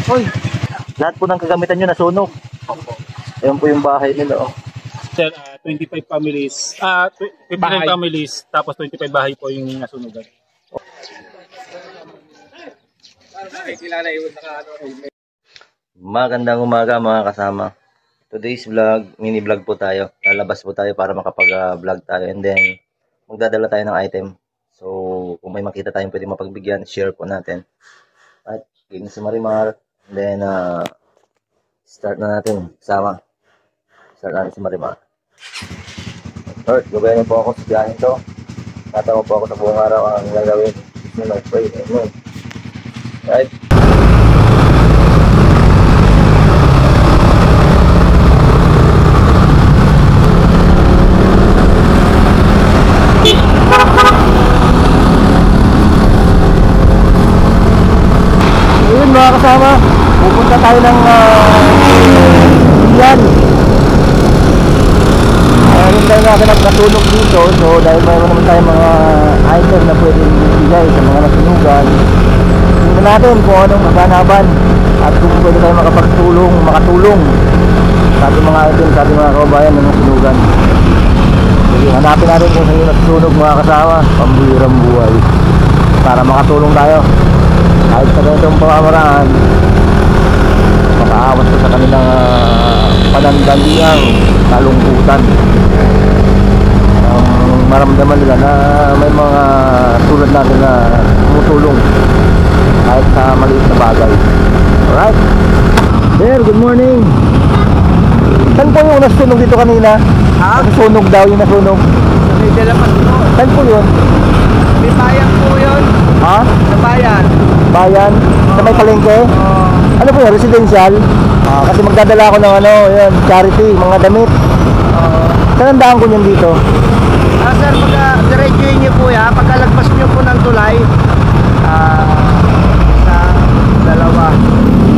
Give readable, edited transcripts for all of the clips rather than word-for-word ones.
Uy, lahat po ng kagamitan nyo nasunog. Ayan po yung bahay nila. Oh. Sir, 25 families. 29 families, tapos 25 bahay po yung nasunugan. Magandang umaga mga kasama. Today's vlog, mini vlog po tayo. Lalabas po tayo para makapag-vlog tayo. And then, magdadala tayo ng item. So, kung may makita tayong pwede mapagbigyan, share po natin. At, game si Marimar. And then, start na natin. Sama. Start natin si Marimar. Alright, gabayan po ako sa biyahin to. Natawa po ako sa buong araw ang gagawin. Pray. Amen. Right. Ayun mga kasama, pupunta tayo ng yan. Hintay natin ang natulog dito. So dahil mayroon naman tayo mga item na pwedeng ibigay sa mga nasunugan, tingnan natin kung anong maganaban at kung pwede tayo makatulong sa ating mga item, sa ating mga kababayan na nasunugan. Sige, hanapin natin kung saan yung nasunog mga kasama, pambihirang buhay, para makatulong tayo kahit sa ganitong pamamaraan, makaawas ko sa kanilang panandaliang kalungkutan. Maramdaman nila na may mga tulad natin na tumutulong kahit sa maliit na bagay. Alright, Sir, good morning. Saan po yung nasunog dito kanina? Ha? Nasunog daw yung nasunog. May dalaman po. Saan po yun? May bayan po yun. Ha? Sa bayan. Bayan? Sa may palengke? Ano po yun? Residential? Kasi magdadala ako ng yun, charity, mga damit. Saan ang daan ko yun dito? Sir, pagka diretsuhin nyo po yan, pagkalagpas nyo po ng tulay, sa dalawa.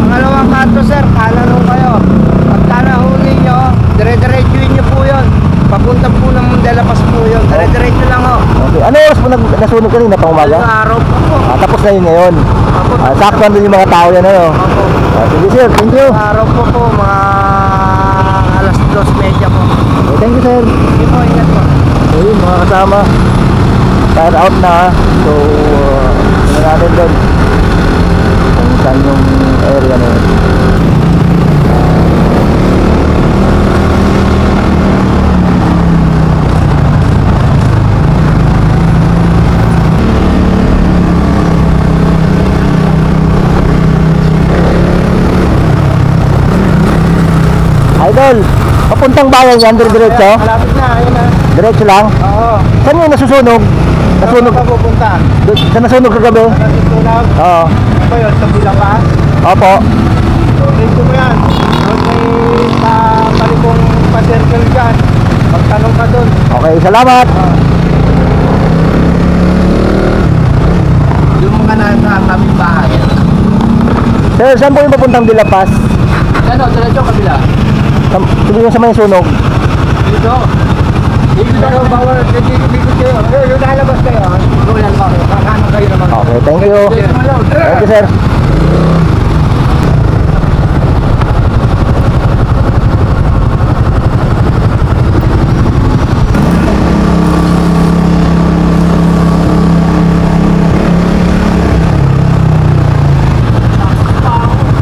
Pangalawang kanto sir, kanan ho kayo. Pagka nahuli nyo, dire-diretsuhin nyo po yun. Papunta po ng Mandelapas po yun. Dire-diretso lang ho. Okay. Ano oras po nasunog kanina pang umaga? Araw po po. Tapos na yun ngayon. Sakto nandun yung mga tao yan sige sir, thank you. Araw po po, mga alas 2:30 po. Okay, thank you sir. Sige po, ingat po. So yun mga kasama, tire out na. So tingnan natin doon kung saan yung area na yun. Idol, papuntang bayan yan, diretso? Malapit na, ayun na. Diretso lang? Oo. Saan yung nasusunog? Nasunog? Saan ka pupunta? Saan nasunog kagabi? Nasusunog? Oo. Ano yun? Sa Bilapas? Opo. Dito mo yan. Doon may palikong pa-circle dyan. Magtanong ka doon. Okay, salamat. Yung mga nasa kaming bahay. Sir, saan po yung papuntang Bilapas? Ano? Diretso kabila? Sige yung sa may sunog. Dito. Dito daw bawal. Dito kayo. Yung nalabas kayo. Doon lang kayo. Kakano kayo naman. Okay, thank you. Thank you, sir.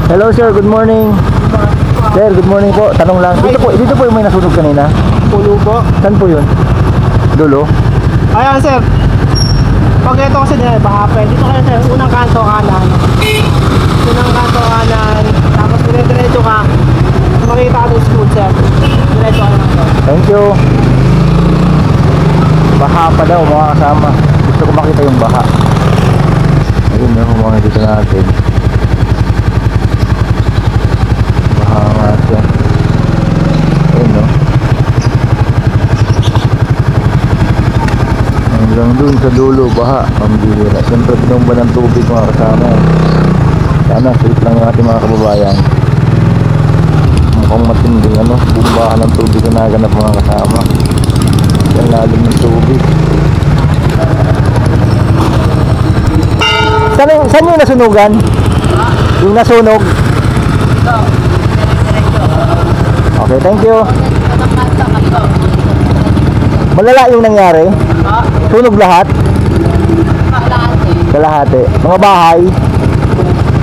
Hello sir, good morning. Sir, good morning po. Tanong lang. Dito po yung may nasunog kanina. Pulo po. Saan po yun? Dulo? Ayan sir. Pag ito kasi dito, bahapin. Dito kayo sir, unang kanto kanan. Unang kanto kanan. Tapos dire-diretso ka. Makita ka ng school sir. Diretso ka naman sir. Thank you. Baha pa daw mga kasama. Gusto ko makita yung baha. Ayun na, mga dito natin. Baha nga siya. Ayun no. Hanggang dun sa dulo, baha. Pambihira. Siyempre pinumba ng tubig mga kasama. Sana safe lang yung ating mga kababayan. Mukhang matinding bumbahan ng tubig na naganap mga kasama. Yan lalim ng tubig. Saan yung nasunugan? Yung nasunog? Okay, thank you. Malala yung nangyari? Sunog lahat? Kalahati. Mga bahay?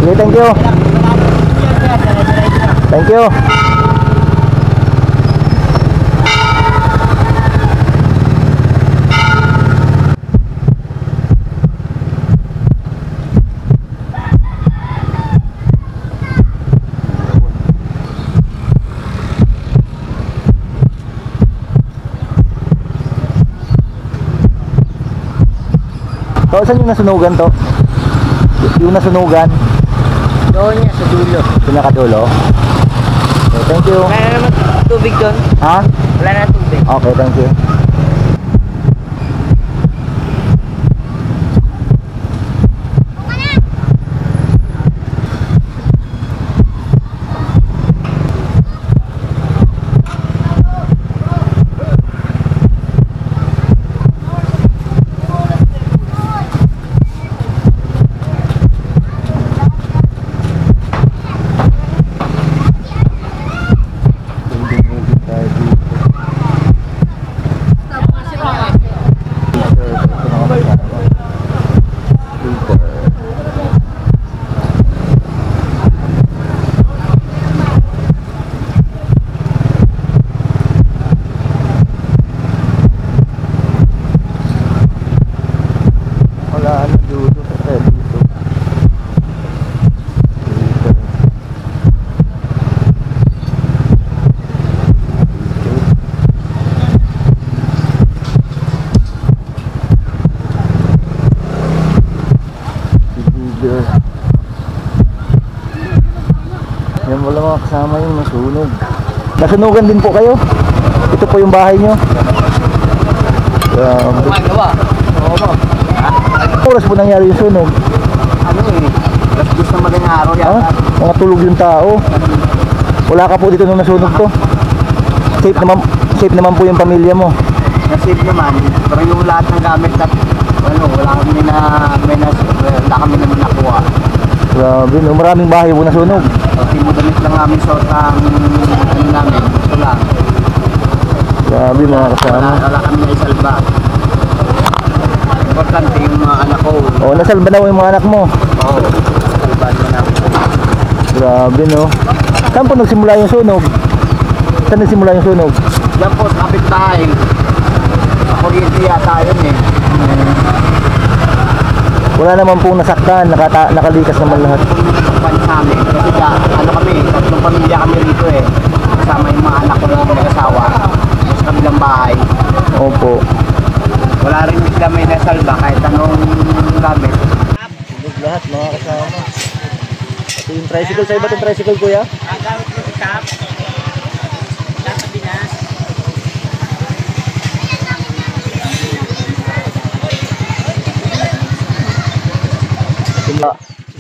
Okay, thank you. Thank you. So, saan yung nasunugan to? Yung nasunugan? Doon niya sa dulo. Pinakadulo? Okay, thank you. Wala na naman tubig doon. Ha? Wala na tubig. Okay, thank you. Yan, wala mga kasama yung nasunog. Nasunugan din po kayo? Ito po yung bahay nyo? Oras po nangyari yung sunog? Ano eh, lasdos na madaling araw Ah, mga tulog yung tao. Wala ka po dito nung nasunog to? Safe naman po yung pamilya mo? Na-save naman, pero yung lahat ng gamit na wala kami naman nakuha. Grabe, no? Maraming bahay po nasunog. Kasi madalit lang namin suot ang namin, ito lang. Grabe mga kasama. Wala kami na isalba. Importante yung mga anak ko. O, nasalba na po yung mga anak mo. Oo, isalbahan mo namin. Grabe, no? Saan po nagsimula yung sunog? Saan nagsimula yung sunog? Yan po, sa kapitbahay. Sa kuryente yata yun eh. Wala naman pong nasaktan, nakalikas naman lahat. Pagpan sa amin. Kasi kami, tatlong pamilya kami rito eh. Kasama yung mga anak ko na nag-asawa. Sa kabilang bahay. Opo. Wala rin sila may nasalba kahit anong gamit. Sunog lahat mga kasama. Ito yung tricycle, sa iba itong tricycle kuya? Gamit mo si Cap. Nasa Pinas.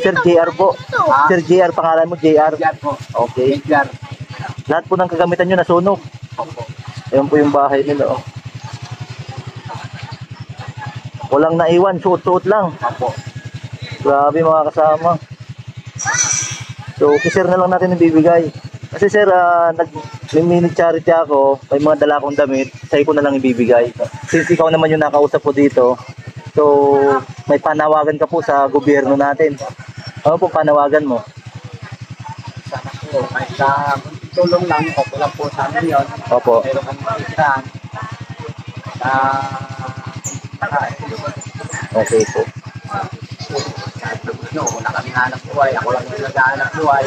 Sir JR po. Sir JR, pangalan mo JR? Edgar po. Okay. Edgar. Lahat po ng kagamitan nyo nasunog. Opo. Ayan po yung bahay nila. Oh. Walang naiwan, suot-suot lang. Opo. Grabe mga kasama. So, kisir na lang natin ibibigay. Kasi sir, nag-mini charity ako. May mga dala akong damit. Sa'yo ko na lang ibibigay. Since ikaw naman yung nakausap po dito. So, may panawagan ka po sa gobyerno natin. Ano po panawagan mo? Sana po, kahit sa tulong lang, opo lang po sa amin yun. Opo. Meron kami makikitahan. Okay po. Kahit wala kami hanap buhay. Ako lang yung nag-hanap buhay.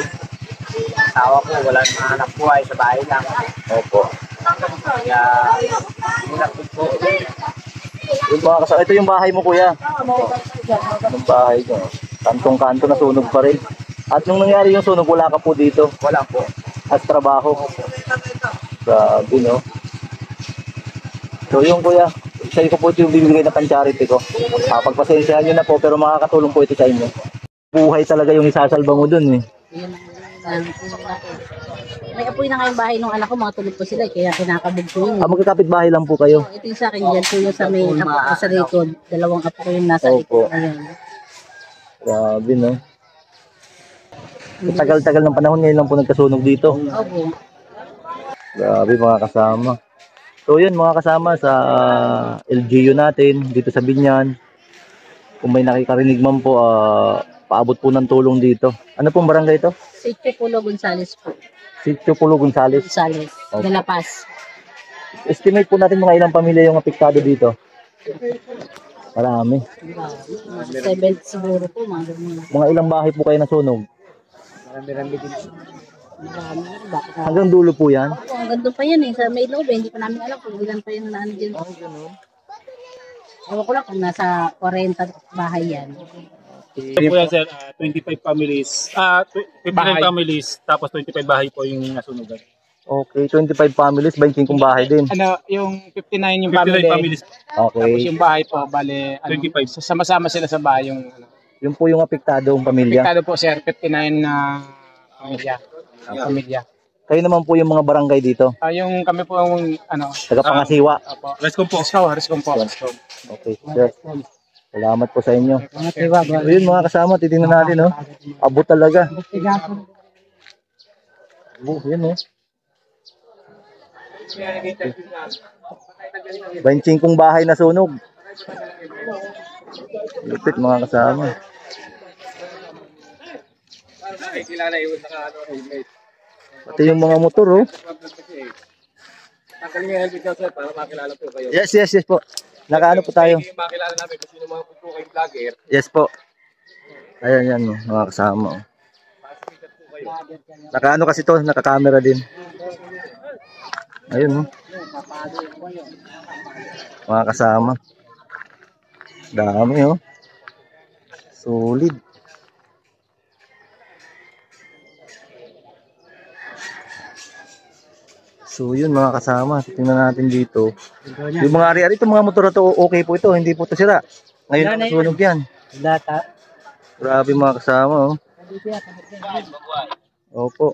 Asawa ko, wala nang hanap buhay. Sa bahay lang. Opo. Kaya, hirap po. Yung mga kasama, ito yung bahay mo kuya. Yung bahay ko. Kantong-kanto na sunog pa rin. At nung nangyari yung sunog, wala ka po dito. Wala po. At trabaho. Grabe no. So yung kuya, sa'yo ko po ito yung bibigay na pan-charity ko. Pagpasensyahan nyo na po, pero makakatulong po ito sa inyo. Buhay talaga yung isasalba mo dun eh. May apoy na nga yung bahay ng anak ko, mga tulog po sila, kaya kinakabog ko yun. Magkakapit bahay lang po kayo. Ito yung sa akin, dyan po yung sa may apo ko sa likod. Dalawang apo ko yung nasa Opo. likod. Ayan. Grabe no. Tagal-tagal ng panahon, ngayon lang po nagkasunog dito. Opo. Grabe mga kasama. So yun mga kasama sa LGU natin dito sa Binyan. Kung may nakikarinig man po, paabot po ng tulong dito. Ano pong barangay ito? Sitio Pulo Gonzales po. Sitio Pulo Gonzales. Gonzales. Okay. De La Paz. Estimate po natin mga ilang pamilya yung apektado dito. Marami. 70 siguro po, mga ganun. Mga ilang bahay po kayo nasunog? Marami-rami din. Marami. Bakit? Hanggang dulo po yan? Hanggang doon pa yan eh. Sa may loob, hindi pa namin alam kung ilan pa yung naano dyan. Ewan ko lang kung nasa 40 bahay yan. Ito po yan, sir. 25 families. 59 families, tapos 25 bahay po yung nasunugan. Okay, 25 families, 25 bahay din. Ano, yung 59 yung 59 family. families. Tapos Okay. yung bahay po, bale, 25. sama-sama sila sa bahay yung, Yun po yung apektadong pamilya. Piktado po sir, 59 na pamilya. Kayo naman po yung mga barangay dito. Yung kami po yung, Tagapangasiwa. Opo. Rescom po. Rescom po. Okay, sir. Salamat po sa inyo. So, yun mga kasama, titingnan natin, no? Abot talaga. Yun, no? 25 bahay na sunog. Lupit mga kasama. Pati yung mga motor, oh. Yes po. Nakaano po tayo. Makilala namin kasi yung mga kayong vlogger. Yes po. Ayan yan, oh, mga kasama. Oh. Nakaano kasi to, nakakamera din. Ayun, oh. Mga kasama. Dami, oh. Solid. So yun mga kasama, tingnan natin dito. Yung mga ari-ari, itong mga motor na to, okay po ito, hindi po ito sira. Ngayon sunog yan. Grabe mga kasama, oh. Opo.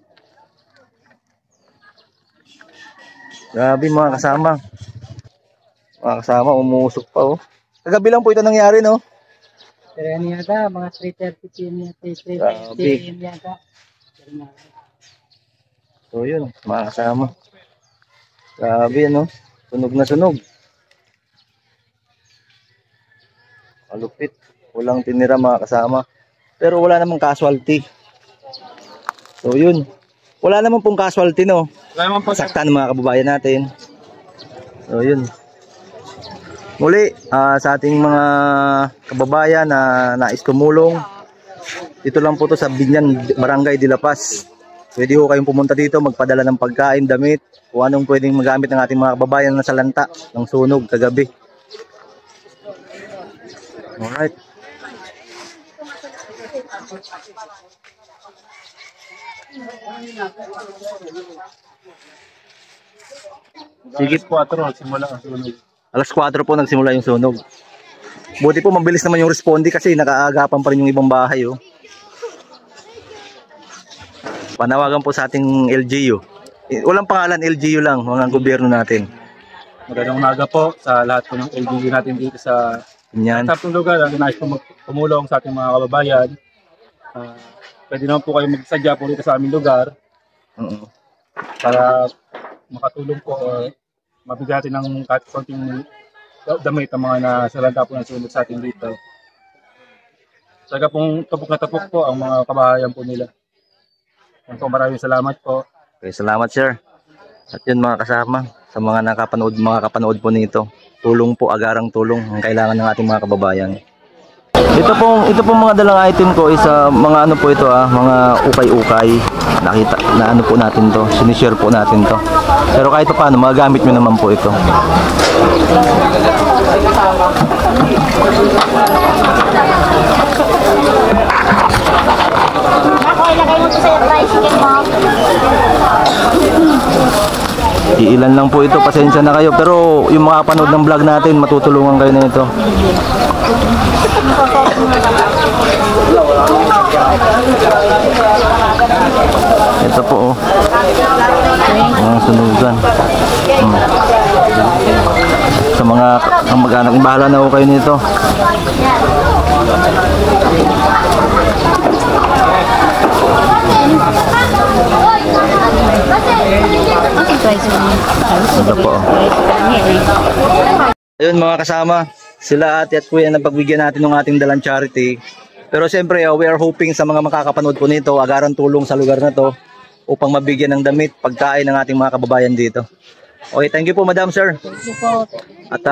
Grabe mga kasama. Mga kasama, umusok pa, oh. Kagabi lang po ito nangyari, no? Pero yan yata, mga 3:30 p.m. yata, 3:30 p.m. yata. So yun, mga kasama. Grabe, no? Sunog na sunog. Malupit. Walang tinira mga kasama. Pero wala namang casualty. So yun. Wala naman pong casualty, no? Wala naman po. Saktan ng mga kababayan natin. So yun. Muli, sa ating mga kababayan na nais tumulong, dito lang po to sa Binyan, Barangay de La Paz. Pwede ho kayong pumunta dito, magpadala ng pagkain, damit, kung anong pwedeng magamit ng ating mga kababayan na salanta ng sunog kagabi. Alright. Sige, 4 simula ang sunog. Alas 4 po nagsimula yung sunog. Buti po mabilis naman yung responde kasi nakaagapan pa rin yung ibang bahay, oh. Panawagan po sa ating LGU. Walang pangalan, LGU lang, mga gobyerno natin. Magandang umaga po sa lahat po ng LGU natin dito sa Yan. tapong lugar. Nais po tumulong sa ating mga kababayan. Pwede naman po kayo magsadya po dito sa aming lugar para makatulong po o mabigyan ng kahit konting damit ang mga nasalanta po ng sunog sa atin dito. Talaga pong tapok na tapok po ang mga kabahayan po nila. Maraming salamat po. Okay, salamat sir. At yun mga kasama, sa mga kapanood po nito, tulong po, agarang tulong ang kailangan ng ating mga kababayan. Ito pong mga dalang item ko is mga ano po ito, mga ukay-ukay. Nakita na ano po natin to, sinishare po natin to. Pero kahit paano, magagamit nyo naman po ito. Ilagay mo sa tricycle mo. Iilan lang po ito, pasensya na kayo. Pero yung mga panood ng vlog natin, matutulungan kayo na ito. Ito po, oh. Mga sunugan. Sa mga kamag-anak, bahala na ho kayo nito. Ito po. Ayun mga kasama, sila ate at kuya na pagbigyan natin ng ating dalang charity. Pero siyempre, we are hoping sa mga makakapanood po nito, agaran tulong sa lugar na to upang mabigyan ng damit, pagkain ng ating mga kababayan dito. Okay, thank you po Madam Sir. Thank you po. At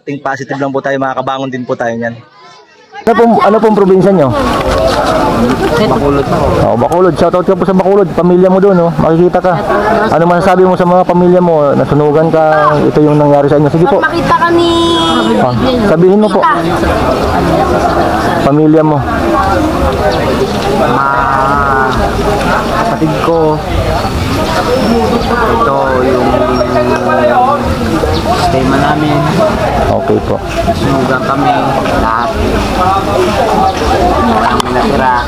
think positive lang po tayo, makakabangon din po tayo niyan. Ano pong probinsya nyo? Bacolod. Oh, Bacolod. Shoutout ka po sa Bacolod. Pamilya mo doon, no? Makikita ka. Ano masasabi mo sa mga pamilya mo? Nasunugan ka, ito yung nangyari sa inyo. Sige po. Makita ka ni... Sabihin mo po. Pamilya mo. Kapatid ko, ito yung tema namin. Okay po. Sinugan kami lahat. Walang natira.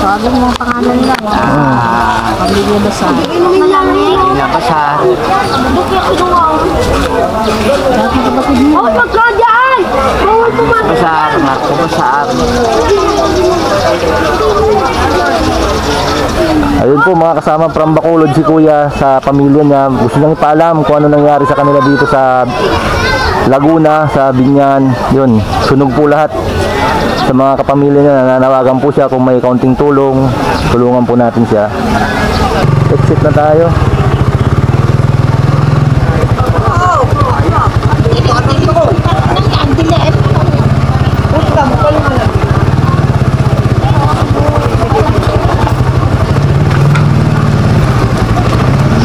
Tawagin mo ang pangalan lang. Pamilya Basar. Pamilya Basar. Oh, magkadaan! Bawal pumasok! Basar, Marco Basar. Ayun po mga kasama from Bacolod si Kuya sa pamilya niya. Gusto niyang ipaalam kung ano nangyari sa kanila dito sa Laguna, sa Binyan. Yun, sunog po lahat. Sa mga kapamilya niya, nananawagan po siya kung may kaunting tulong, tulungan po natin siya. Exit na tayo.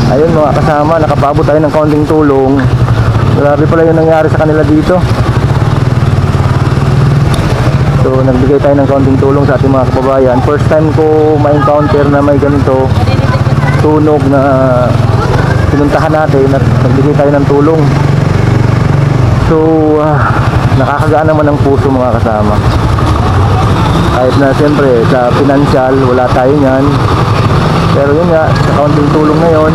Ayun mga kasama, nakapabot tayo ng kaunting tulong. Grabe pala yung nangyari sa kanila dito. So nagbigay tayo ng kaunting tulong sa ating mga kababayan. First time ko ma-encounter na may ganito tunog na pinuntahan natin at nagbigay tayo ng tulong. So nakakagaan naman ng puso mga kasama. Kahit na siyempre sa financial wala tayo nyan, pero yun nga, sa kaunting tulong na yun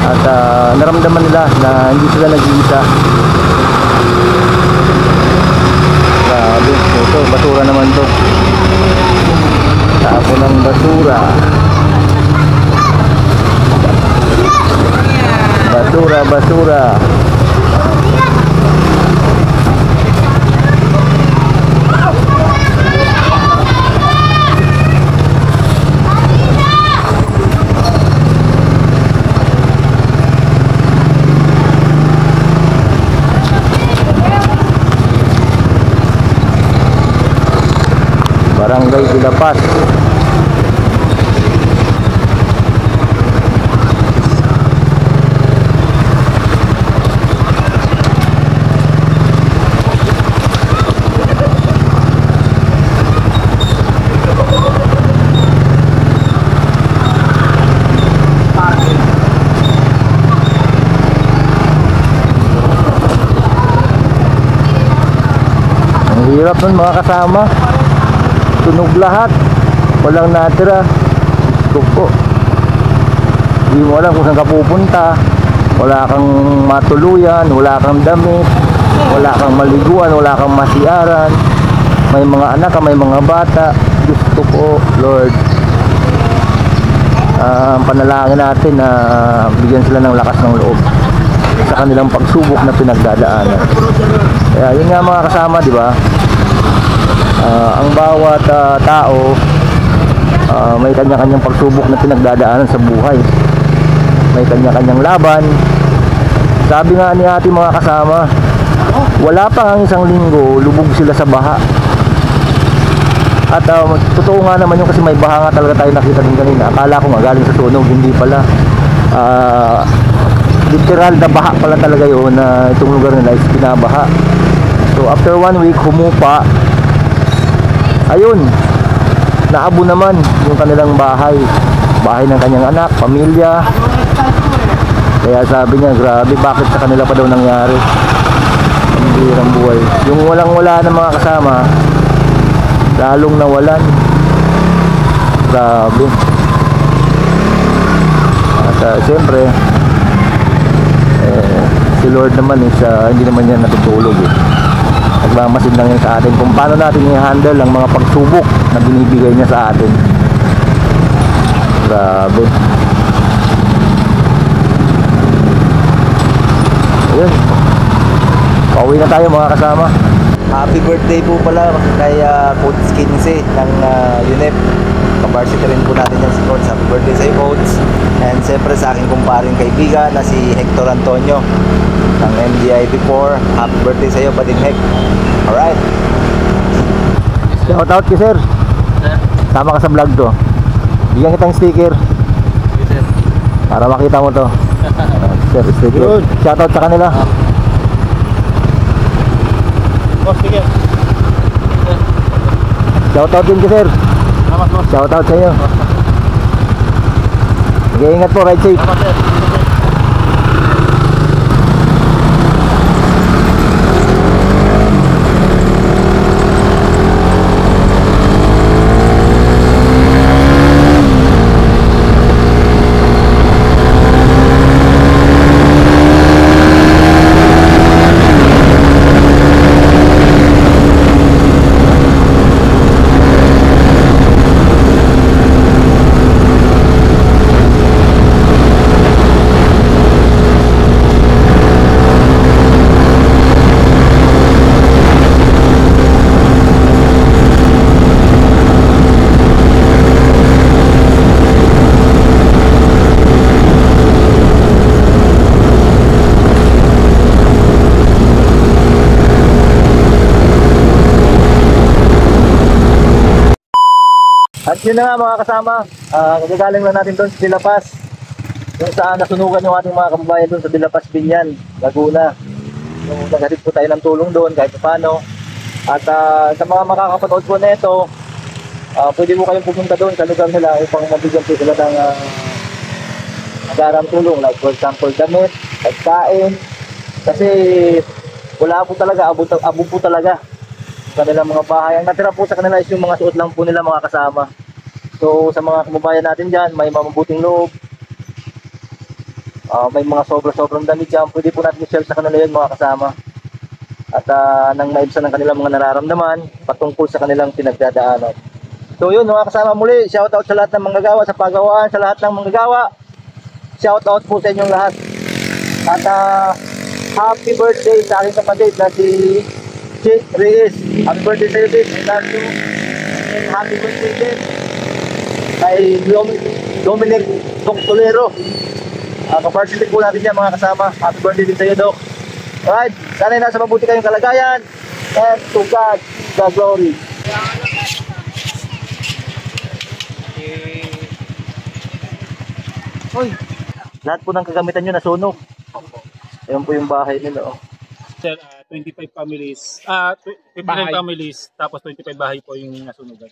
at naramdaman nila na hindi sila nag-iisa. Grabe, ito basura naman to, tapo ng basura, basura. Barangay Dilapas. Ang hirap nun mga kasama. Tunog lahat, walang natira. Gusto po, hindi mo alam kung saan ka pupunta. Wala kang matuluyan, wala kang damit, wala kang maliguan, wala kang masiyaran. May mga anak ka, may mga bata. Gusto po Lord, panalangin natin na bigyan sila ng lakas ng loob sa kanilang pagsubok na pinagdadaanan. Kaya yun nga mga kasama, di ba? Ang bawat tao may kanya-kanyang pagsubok na pinagdadaanan sa buhay. May kanya-kanyang laban. Sabi nga ni ating mga kasama, wala pa ang isang linggo, lubog sila sa baha. At totoo nga naman yun kasi may baha nga talaga tayo nakita din kanina. Akala ko nga galing sa sunog, hindi pala. Literal na baha pala talaga yun na itong lugar nila is binabaha. So after 1 week, humupa. Ayun, naabo naman yung kanilang bahay ng kanyang anak, pamilya. Kaya sabi niya, grabe, bakit sa kanila pa daw nangyari ang hirang buhay. Yung walang-wala ng mga kasama, lalong nawalan. Grabe. At siyempre si Lord naman is hindi naman yan natutulog nagmamasid lang yan sa atin kung paano natin i-handle ang mga pagsubok na binibigay niya sa atin. Grabe. Ayun. Pauwi na tayo mga kasama. Happy birthday po pala kay Coach 15 ng UNEP. Kabarsity rin po natin yan si Coach. Happy birthday sa iyo, Coach. And siyempre sa aking kumparing kaibigan na si Hector Antonio ng MDI-P4. Happy birthday sa iyo, Bading Hec. Alright. Shout out ki sir. Sama ka sa vlog to. Bigyan kitang sticker. Para makita mo to. Sir, sticker. Shout out sa kanila. Boss, sige. Shout out din ki sir. Salamat, boss. Shout out sa inyo. Mag-iingat po, ride safe. Salamat, sir. At yun na nga mga kasama, kagagaling lang natin doon sa Dilapas, kung saan nasunugan yung ating mga kababayan doon sa Dilapas, Binyan, Laguna. So naghatid po tayo ng tulong doon kahit paano. At sa mga makakapanood po na ito, pwede mo kayong pumunta doon sa lugar nila upang mabigyan po sila ng agarang tulong, like for example damit, pagkain, kasi wala po talaga, abo po talaga kanilang mga bahay. Ang natira po sa kanila is yung mga suot lang po nila mga kasama. So sa mga kababayan natin dyan, may mabubuting loob, may mga sobrang damit dyan, pwede po natin i-share sa kanila yun mga kasama. At nang maibsan ng kanilang mga nararamdaman patungkol sa kanilang pinagdadaanan. So yun mga kasama, muli shout out sa lahat ng manggagawa sa pagawaan, sa lahat ng manggagawa. Shout out po sa inyong lahat. At happy birthday sa aking kapatid na si Jake Reyes. Happy birthday sa iyo, Jake. I love you. And happy birthday din kay Dominic Doctolero. Kaparticipe po natin yan mga kasama. Happy birthday din sa iyo, Doc. Alright, sana'y nasa mabuti kayong kalagayan. And to God the glory. Hoy, lahat po ng kagamitan nyo nasunog. Ayan po yung bahay nila. Oh. Sir, 25 families. 59 families, tapos 25 bahay po yung nasunugan.